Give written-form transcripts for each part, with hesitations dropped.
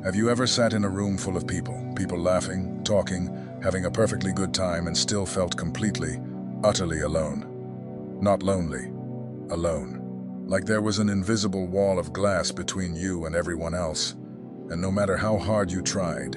Have you ever sat in a room full of people laughing, talking, having a perfectly good time, and still felt completely, utterly alone? Not lonely, alone. Like there was an invisible wall of glass between you and everyone else, and no matter how hard you tried,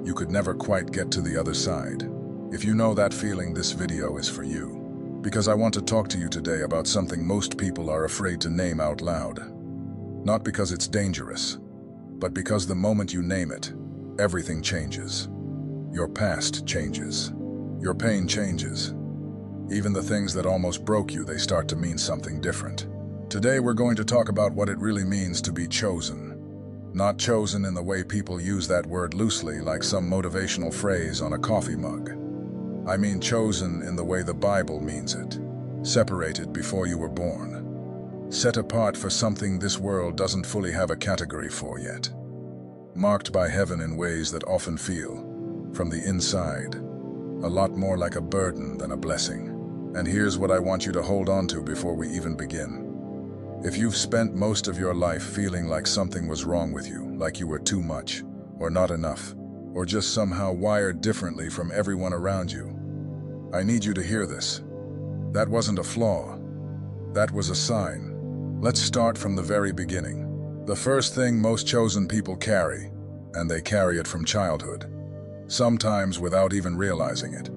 you could never quite get to the other side. If you know that feeling, this video is for you. Because I want to talk to you today about something most people are afraid to name out loud. Not because it's dangerous, but because the moment you name it, everything changes. Your past changes. Your pain changes. Even the things that almost broke you, they start to mean something different. Today we're going to talk about what it really means to be chosen. Not chosen in the way people use that word loosely, like some motivational phrase on a coffee mug. I mean chosen in the way the Bible means it. Separated before you were born. Set apart for something this world doesn't fully have a category for yet. Marked by heaven in ways that often feel, from the inside, a lot more like a burden than a blessing. And here's what I want you to hold on to before we even begin. If you've spent most of your life feeling like something was wrong with you, like you were too much, or not enough, or just somehow wired differently from everyone around you, I need you to hear this. That wasn't a flaw. That was a sign. Let's start from the very beginning. The first thing most chosen people carry, and they carry it from childhood, sometimes without even realizing it,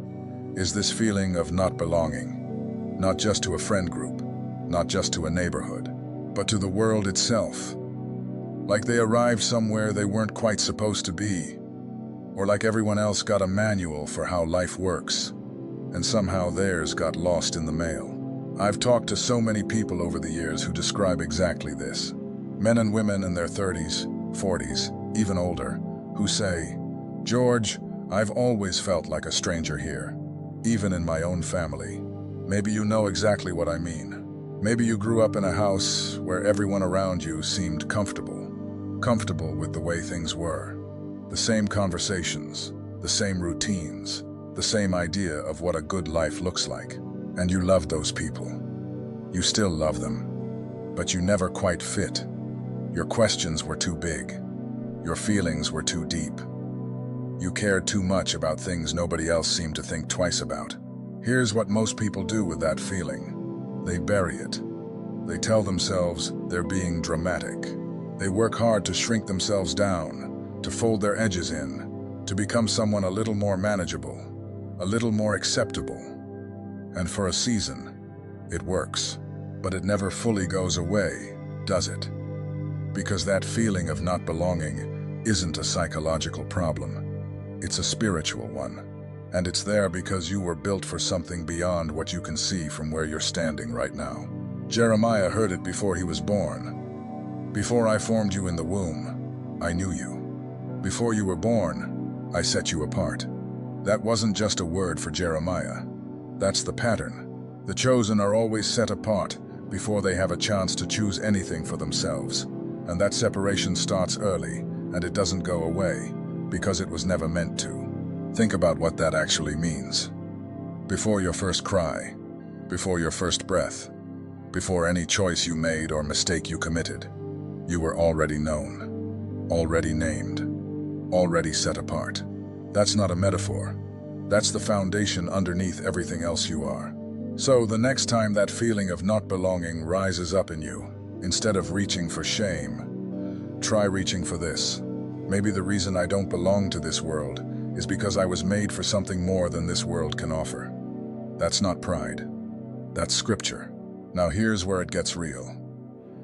is this feeling of not belonging. Not just to a friend group, not just to a neighborhood, but to the world itself. Like they arrived somewhere they weren't quite supposed to be, or like everyone else got a manual for how life works, and somehow theirs got lost in the mail. I've talked to so many people over the years who describe exactly this. Men and women in their 30s, 40s, even older, who say, "George, I've always felt like a stranger here, even in my own family." Maybe you know exactly what I mean. Maybe you grew up in a house where everyone around you seemed comfortable. Comfortable with the way things were. The same conversations, the same routines, the same idea of what a good life looks like. And you loved those people. You still love them. But you never quite fit. Your questions were too big. Your feelings were too deep. You cared too much about things nobody else seemed to think twice about. Here's what most people do with that feeling. They bury it. They tell themselves they're being dramatic. They work hard to shrink themselves down, to fold their edges in, to become someone a little more manageable, a little more acceptable. And for a season, it works. But it never fully goes away, does it? Because that feeling of not belonging isn't a psychological problem. It's a spiritual one. And it's there because you were built for something beyond what you can see from where you're standing right now. Jeremiah heard it before he was born. "Before I formed you in the womb, I knew you. Before you were born, I set you apart." That wasn't just a word for Jeremiah. That's the pattern. The chosen are always set apart before they have a chance to choose anything for themselves. And that separation starts early, and it doesn't go away, because it was never meant to. Think about what that actually means. Before your first cry, before your first breath, before any choice you made or mistake you committed, you were already known, already named, already set apart. That's not a metaphor. That's the foundation underneath everything else you are. So the next time that feeling of not belonging rises up in you, instead of reaching for shame, try reaching for this. Maybe the reason I don't belong to this world is because I was made for something more than this world can offer. That's not pride. That's scripture. Now here's where it gets real.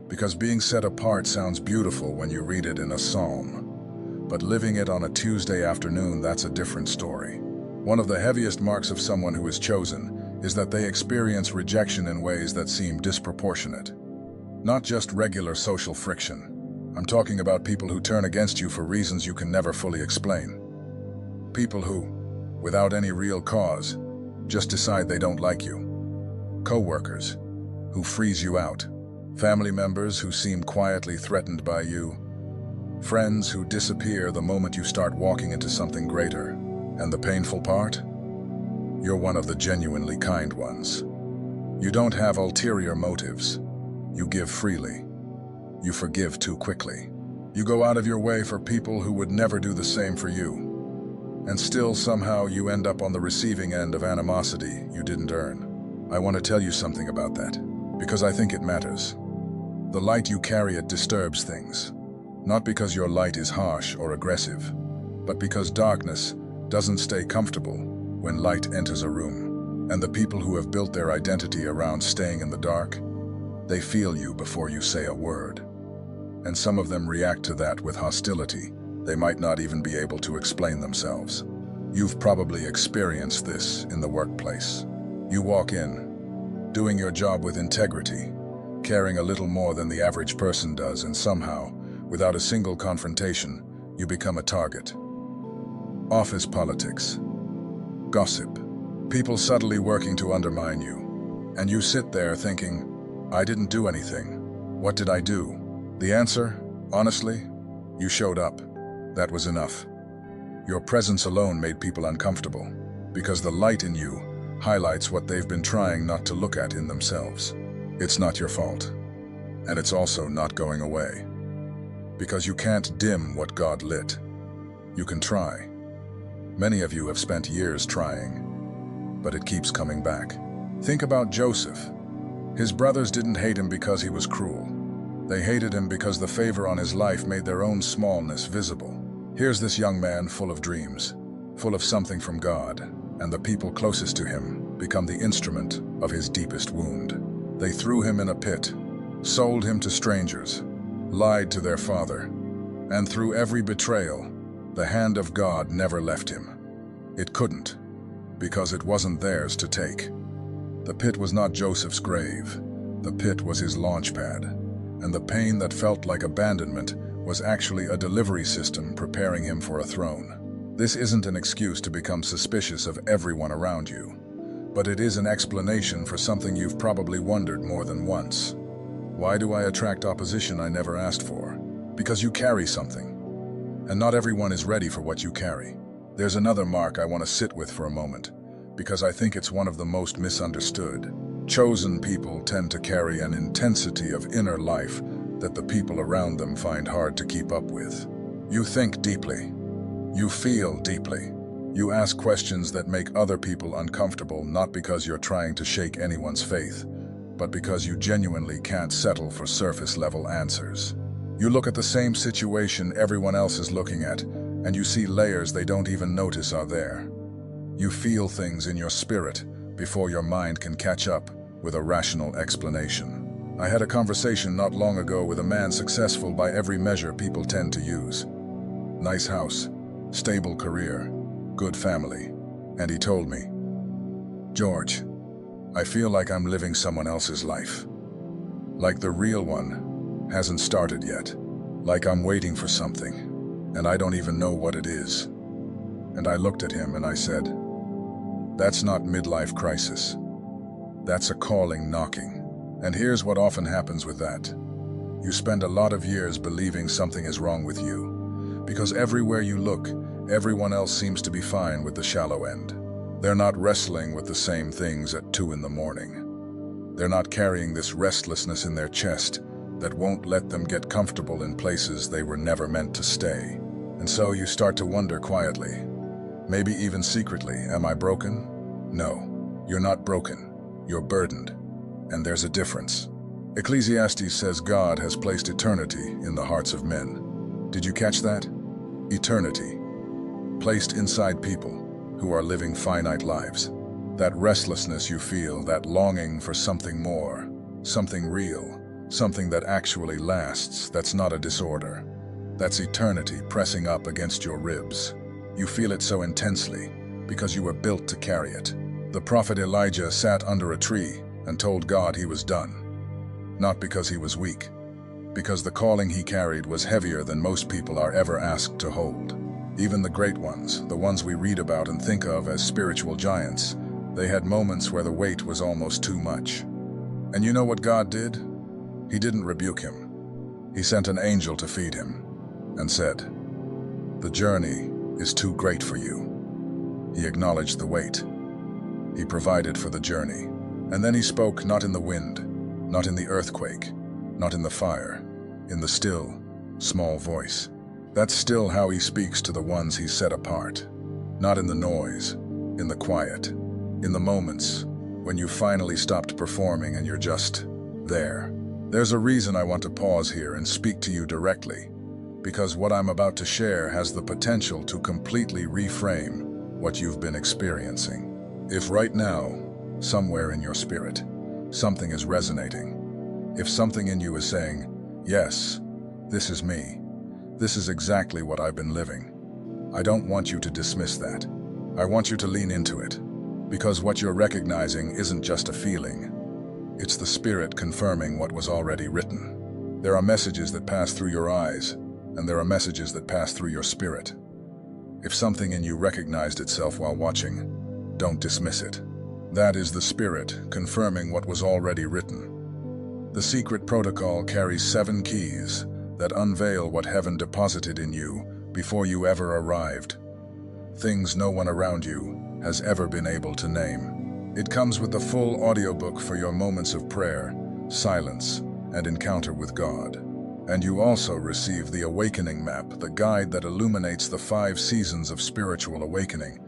Because being set apart sounds beautiful when you read it in a psalm. But living it on a Tuesday afternoon, that's a different story. One of the heaviest marks of someone who is chosen is that they experience rejection in ways that seem disproportionate. Not just regular social friction. I'm talking about people who turn against you for reasons you can never fully explain. People who, without any real cause, just decide they don't like you. Co-workers who freeze you out. Family members who seem quietly threatened by you. Friends who disappear the moment you start walking into something greater. And the painful part? You're one of the genuinely kind ones. You don't have ulterior motives. You give freely. You forgive too quickly. You go out of your way for people who would never do the same for you. And still, somehow, you end up on the receiving end of animosity you didn't earn. I want to tell you something about that, because I think it matters. The light you carry, it disturbs things. Not because your light is harsh or aggressive, but because darkness doesn't stay comfortable when light enters a room. And the people who have built their identity around staying in the dark, they feel you before you say a word. And some of them react to that with hostility. They might not even be able to explain themselves. You've probably experienced this in the workplace. You walk in, doing your job with integrity, caring a little more than the average person does, and somehow, without a single confrontation, you become a target. Office politics, gossip, people subtly working to undermine you. And you sit there thinking, I didn't do anything. What did I do? The answer, honestly, you showed up. That was enough. Your presence alone made people uncomfortable, because the light in you highlights what they've been trying not to look at in themselves. It's not your fault, and it's also not going away. Because you can't dim what God lit. You can try. Many of you have spent years trying, but it keeps coming back. Think about Joseph. His brothers didn't hate him because he was cruel. They hated him because the favor on his life made their own smallness visible. Here's this young man full of dreams, full of something from God, and the people closest to him become the instrument of his deepest wound. They threw him in a pit, sold him to strangers, lied to their father, and through every betrayal, the hand of God never left him. It couldn't, because it wasn't theirs to take. The pit was not Joseph's grave. The pit was his launch pad, and the pain that felt like abandonment was actually a delivery system preparing him for a throne. This isn't an excuse to become suspicious of everyone around you, but it is an explanation for something you've probably wondered more than once. Why do I attract opposition I never asked for? Because you carry something, and not everyone is ready for what you carry. There's another mark I want to sit with for a moment, because I think it's one of the most misunderstood. Chosen people tend to carry an intensity of inner life that the people around them find hard to keep up with. You think deeply. You feel deeply. You ask questions that make other people uncomfortable, not because you're trying to shake anyone's faith, but because you genuinely can't settle for surface-level answers. You look at the same situation everyone else is looking at, and you see layers they don't even notice are there. You feel things in your spirit before your mind can catch up with a rational explanation. I had a conversation not long ago with a man successful by every measure people tend to use. Nice house, stable career, good family. And he told me, George, I feel like I'm living someone else's life. Like the real one hasn't started yet. Like I'm waiting for something, and I don't even know what it is. And I looked at him and I said, that's not midlife crisis. That's a calling knocking. And here's what often happens with that. You spend a lot of years believing something is wrong with you, because everywhere you look, everyone else seems to be fine with the shallow end. They're not wrestling with the same things at 2 in the morning. They're not carrying this restlessness in their chest that won't let them get comfortable in places they were never meant to stay. And so you start to wonder quietly, maybe even secretly, am I broken? No, you're not broken. You're burdened. And there's a difference. Ecclesiastes says God has placed eternity in the hearts of men. Did you catch that? Eternity. Placed inside people who are living finite lives. That restlessness you feel, that longing for something more, something real, something that actually lasts, that's not a disorder. That's eternity pressing up against your ribs. You feel it so intensely because you were built to carry it. The prophet Elijah sat under a tree and told God he was done. Not because he was weak, because the calling he carried was heavier than most people are ever asked to hold. Even the great ones, the ones we read about and think of as spiritual giants, they had moments where the weight was almost too much. And you know what God did? He didn't rebuke him. He sent an angel to feed him and said, "The journey is too great for you." He acknowledged the weight. He provided for the journey. And then he spoke not in the wind, not in the earthquake, not in the fire, in the still, small voice. That's still how he speaks to the ones he's set apart. Not in the noise, in the quiet, in the moments when you finally stopped performing and you're just there. There's a reason I want to pause here and speak to you directly, because what I'm about to share has the potential to completely reframe what you've been experiencing. If right now, somewhere in your spirit, something is resonating, if something in you is saying, yes, this is me, this is exactly what I've been living, I don't want you to dismiss that. I want you to lean into it, because what you're recognizing isn't just a feeling. It's the Spirit confirming what was already written. There are messages that pass through your eyes, and there are messages that pass through your spirit. If something in you recognized itself while watching, don't dismiss it. That is the Spirit confirming what was already written. The secret protocol carries 7 keys that unveil what heaven deposited in you before you ever arrived. Things no one around you has ever been able to name. It comes with the full audiobook for your moments of prayer, silence, and encounter with God. And you also receive the Awakening Map, the guide that illuminates the 5 seasons of spiritual awakening,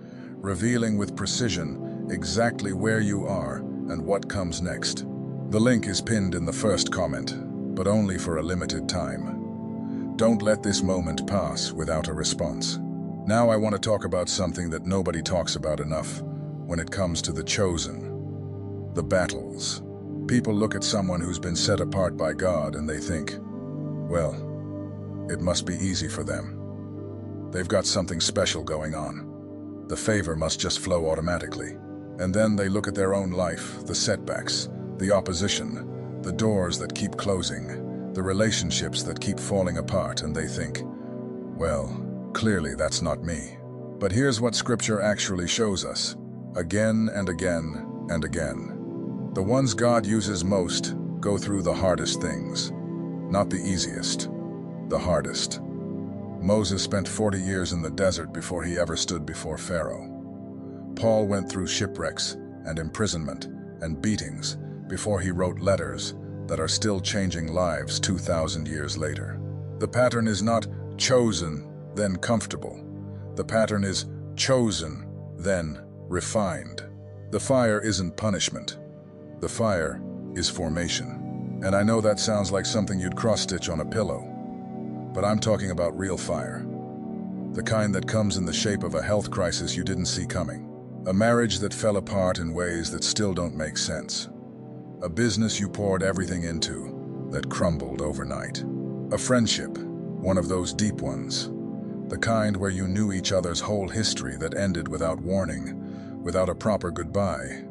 revealing with precision exactly where you are and what comes next. The link is pinned in the first comment, but only for a limited time. Don't let this moment pass without a response. Now I want to talk about something that nobody talks about enough when it comes to the chosen. The battles. People look at someone who's been set apart by God and they think, well, it must be easy for them. They've got something special going on. The favor must just flow automatically. And then they look at their own life, the setbacks, the opposition, the doors that keep closing, the relationships that keep falling apart, and they think, well, clearly that's not me. But here's what Scripture actually shows us, again and again and again. The ones God uses most go through the hardest things. Not the easiest, the hardest. Moses spent 40 years in the desert before he ever stood before Pharaoh. Paul went through shipwrecks and imprisonment and beatings before he wrote letters that are still changing lives 2,000 years later. The pattern is not chosen, then comfortable. The pattern is chosen, then refined. The fire isn't punishment. The fire is formation. And I know that sounds like something you'd cross-stitch on a pillow, but I'm talking about real fire. The kind that comes in the shape of a health crisis you didn't see coming. A marriage that fell apart in ways that still don't make sense. A business you poured everything into that crumbled overnight. A friendship, one of those deep ones. The kind where you knew each other's whole history that ended without warning, without a proper goodbye,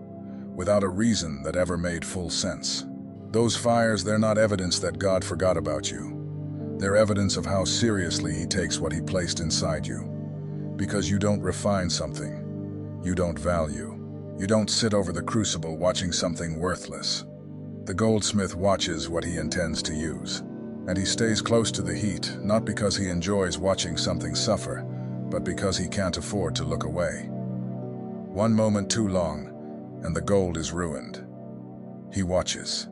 without a reason that ever made full sense. Those fires, they're not evidence that God forgot about you. They're evidence of how seriously He takes what He placed inside you. Because you don't refine something you don't value. You don't sit over the crucible watching something worthless. The goldsmith watches what he intends to use. And he stays close to the heat, not because he enjoys watching something suffer, but because he can't afford to look away. One moment too long, and the gold is ruined. He watches.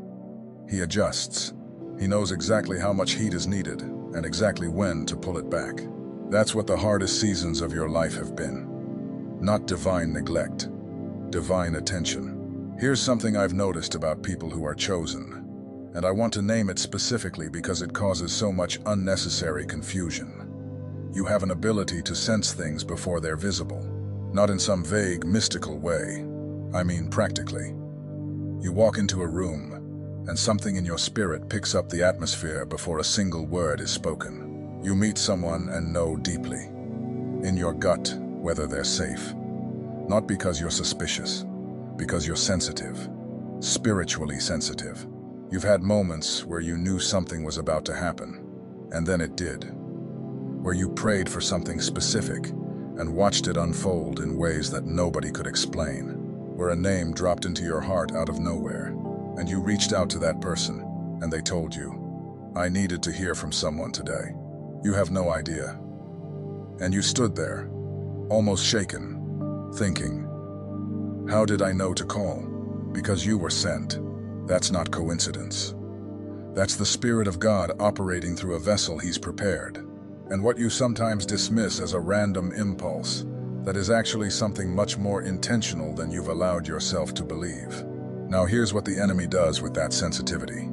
He adjusts. He knows exactly how much heat is needed, and exactly when to pull it back. That's what the hardest seasons of your life have been. Not divine neglect. Divine attention. Here's something I've noticed about people who are chosen, and I want to name it specifically because it causes so much unnecessary confusion. You have an ability to sense things before they're visible, not in some vague, mystical way. I mean practically. You walk into a room, and something in your spirit picks up the atmosphere before a single word is spoken. You meet someone and know deeply, in your gut, whether they're safe. Not because you're suspicious, because you're sensitive, spiritually sensitive. You've had moments where you knew something was about to happen, and then it did. Where you prayed for something specific and watched it unfold in ways that nobody could explain. Where a name dropped into your heart out of nowhere, and you reached out to that person, and they told you, I needed to hear from someone today. You have no idea. And you stood there, almost shaken, thinking, how did I know to call? Because you were sent. That's not coincidence. That's the Spirit of God operating through a vessel He's prepared. And what you sometimes dismiss as a random impulse, that is actually something much more intentional than you've allowed yourself to believe. Now here's what the enemy does with that sensitivity.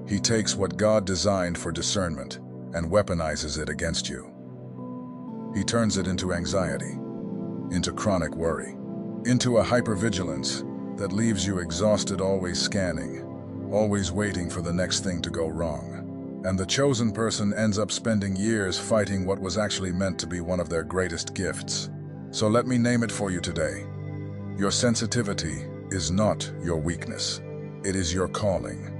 He takes what God designed for discernment and weaponizes it against you. He turns it into anxiety, into chronic worry, into a hypervigilance that leaves you exhausted, always scanning, always waiting for the next thing to go wrong. And the chosen person ends up spending years fighting what was actually meant to be one of their greatest gifts. So let me name it for you today. Your sensitivity is not your weakness. It is your calling.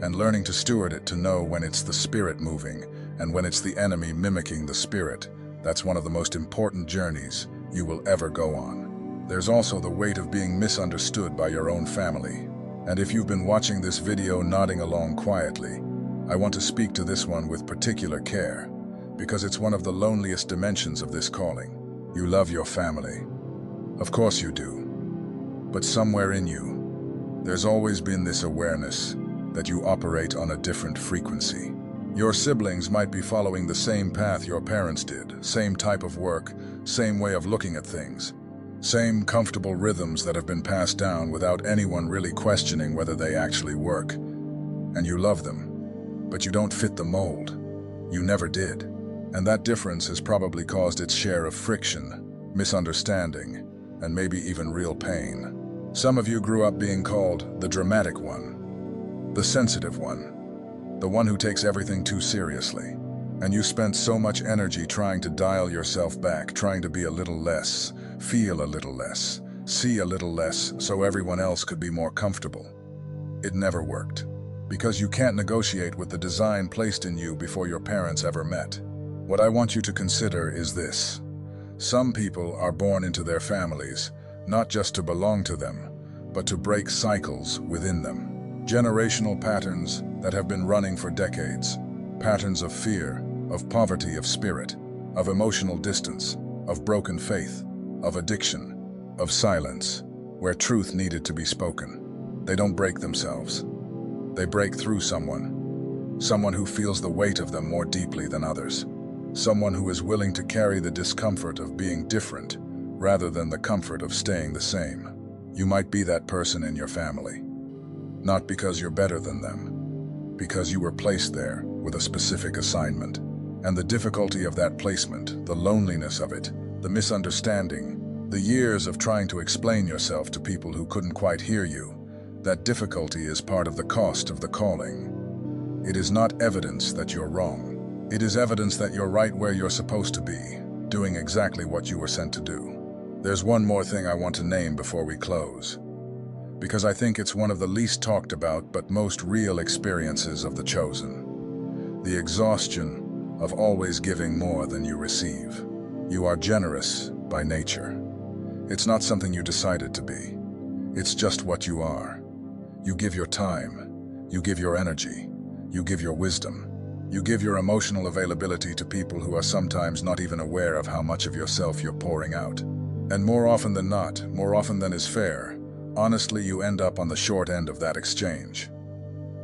And learning to steward it, to know when it's the Spirit moving and when it's the enemy mimicking the Spirit, that's one of the most important journeys you will ever go on. There's also the weight of being misunderstood by your own family. And if you've been watching this video nodding along quietly, I want to speak to this one with particular care, because it's one of the loneliest dimensions of this calling. You love your family. Of course you do. But somewhere in you, there's always been this awareness that you operate on a different frequency. Your siblings might be following the same path your parents did, same type of work, same way of looking at things, same comfortable rhythms that have been passed down without anyone really questioning whether they actually work. And you love them, but you don't fit the mold. You never did. And that difference has probably caused its share of friction, misunderstanding, and maybe even real pain. Some of you grew up being called the dramatic one, the sensitive one, the one who takes everything too seriously. And you spent so much energy trying to dial yourself back, trying to be a little less, feel a little less, see a little less, so everyone else could be more comfortable. It never worked, because you can't negotiate with the design placed in you before your parents ever met. What I want you to consider is this. Some people are born into their families, not just to belong to them, but to break cycles within them. Generational patterns that have been running for decades. Patterns of fear, of poverty of spirit, of emotional distance, of broken faith, of addiction, of silence, where truth needed to be spoken. They don't break themselves. They break through someone who feels the weight of them more deeply than others. Someone who is willing to carry the discomfort of being different rather than the comfort of staying the same. You might be that person in your family. Not because you're better than them, because you were placed there with a specific assignment. And the difficulty of that placement, the loneliness of it, the misunderstanding, the years of trying to explain yourself to people who couldn't quite hear you, that difficulty is part of the cost of the calling. It is not evidence that you're wrong. It is evidence that you're right where you're supposed to be, doing exactly what you were sent to do. There's one more thing I want to name before we close, because I think it's one of the least talked about but most real experiences of the chosen. The exhaustion of always giving more than you receive. You are generous by nature. It's not something you decided to be. It's just what you are. You give your time, you give your energy, you give your wisdom. You give your emotional availability to people who are sometimes not even aware of how much of yourself you're pouring out. And more often than not, more often than is fair, honestly, you end up on the short end of that exchange.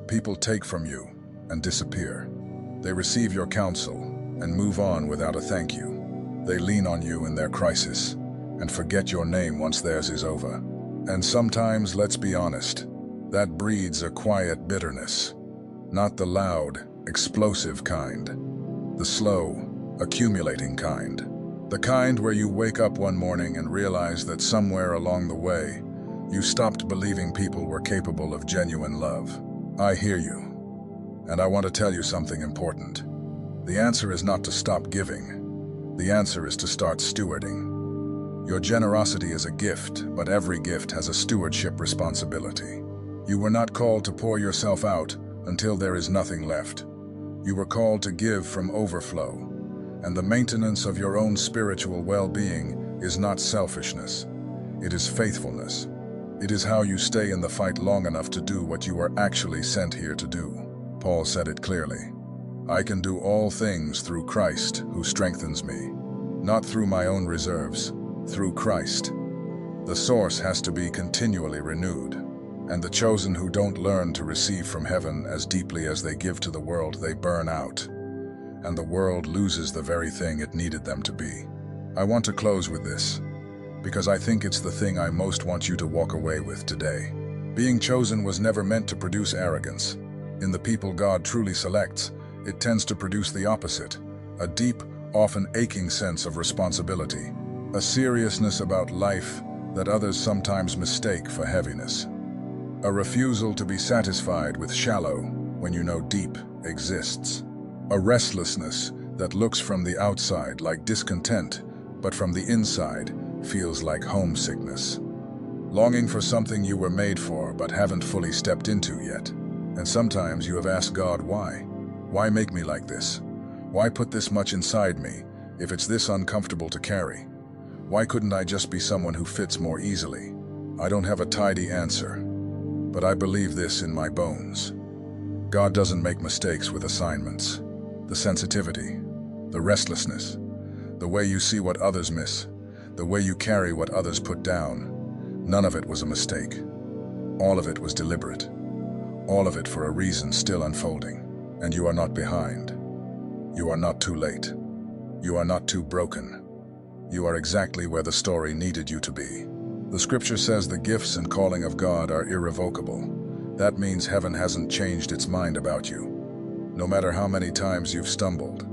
People take from you and disappear. They receive your counsel and move on without a thank you. They lean on you in their crisis and forget your name once theirs is over. And sometimes, let's be honest, that breeds a quiet bitterness, not the loud, explosive kind, the slow, accumulating kind, the kind where you wake up one morning and realize that somewhere along the way, you stopped believing people were capable of genuine love. I hear you, and I want to tell you something important. The answer is not to stop giving. The answer is to start stewarding. Your generosity is a gift, but every gift has a stewardship responsibility. You were not called to pour yourself out until there is nothing left. You were called to give from overflow, and the maintenance of your own spiritual well-being is not selfishness. It is faithfulness. It is how you stay in the fight long enough to do what you are actually sent here to do. Paul said it clearly. I can do all things through Christ who strengthens me, not through my own reserves, through Christ. The source has to be continually renewed. And the chosen who don't learn to receive from heaven as deeply as they give to the world, they burn out, and the world loses the very thing it needed them to be. I want to close with this, because I think it's the thing I most want you to walk away with today. Being chosen was never meant to produce arrogance. In the people God truly selects, it tends to produce the opposite, a deep, often aching sense of responsibility, a seriousness about life that others sometimes mistake for heaviness, a refusal to be satisfied with shallow when you know deep exists, a restlessness that looks from the outside like discontent, but from the inside feels like homesickness. Longing for something you were made for but haven't fully stepped into yet. And sometimes you have asked God, why? Why make me like this? Why put this much inside me if it's this uncomfortable to carry? Why couldn't I just be someone who fits more easily? I don't have a tidy answer, but I believe this in my bones. God doesn't make mistakes with assignments. The sensitivity, the restlessness, the way you see what others miss, the way you carry what others put down, none of it was a mistake. All of it was deliberate. All of it for a reason still unfolding. And you are not behind. You are not too late. You are not too broken. You are exactly where the story needed you to be. The scripture says the gifts and calling of God are irrevocable. That means heaven hasn't changed its mind about you. No matter how many times you've stumbled,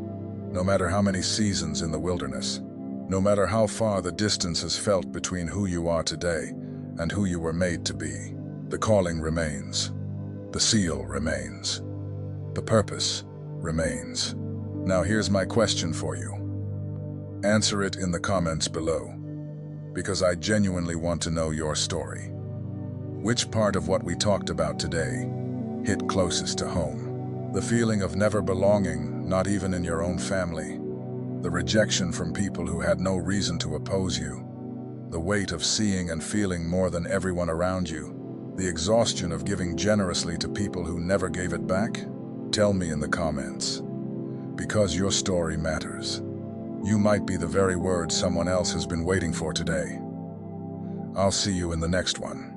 no matter how many seasons in the wilderness, no matter how far the distance has felt between who you are today and who you were made to be, the calling remains. The seal remains. The purpose remains. Now here's my question for you. Answer it in the comments below, because I genuinely want to know your story. Which part of what we talked about today hit closest to home? The feeling of never belonging, not even in your own family. The rejection from people who had no reason to oppose you. The weight of seeing and feeling more than everyone around you. The exhaustion of giving generously to people who never gave it back? Tell me in the comments. Because your story matters. You might be the very word someone else has been waiting for today. I'll see you in the next one.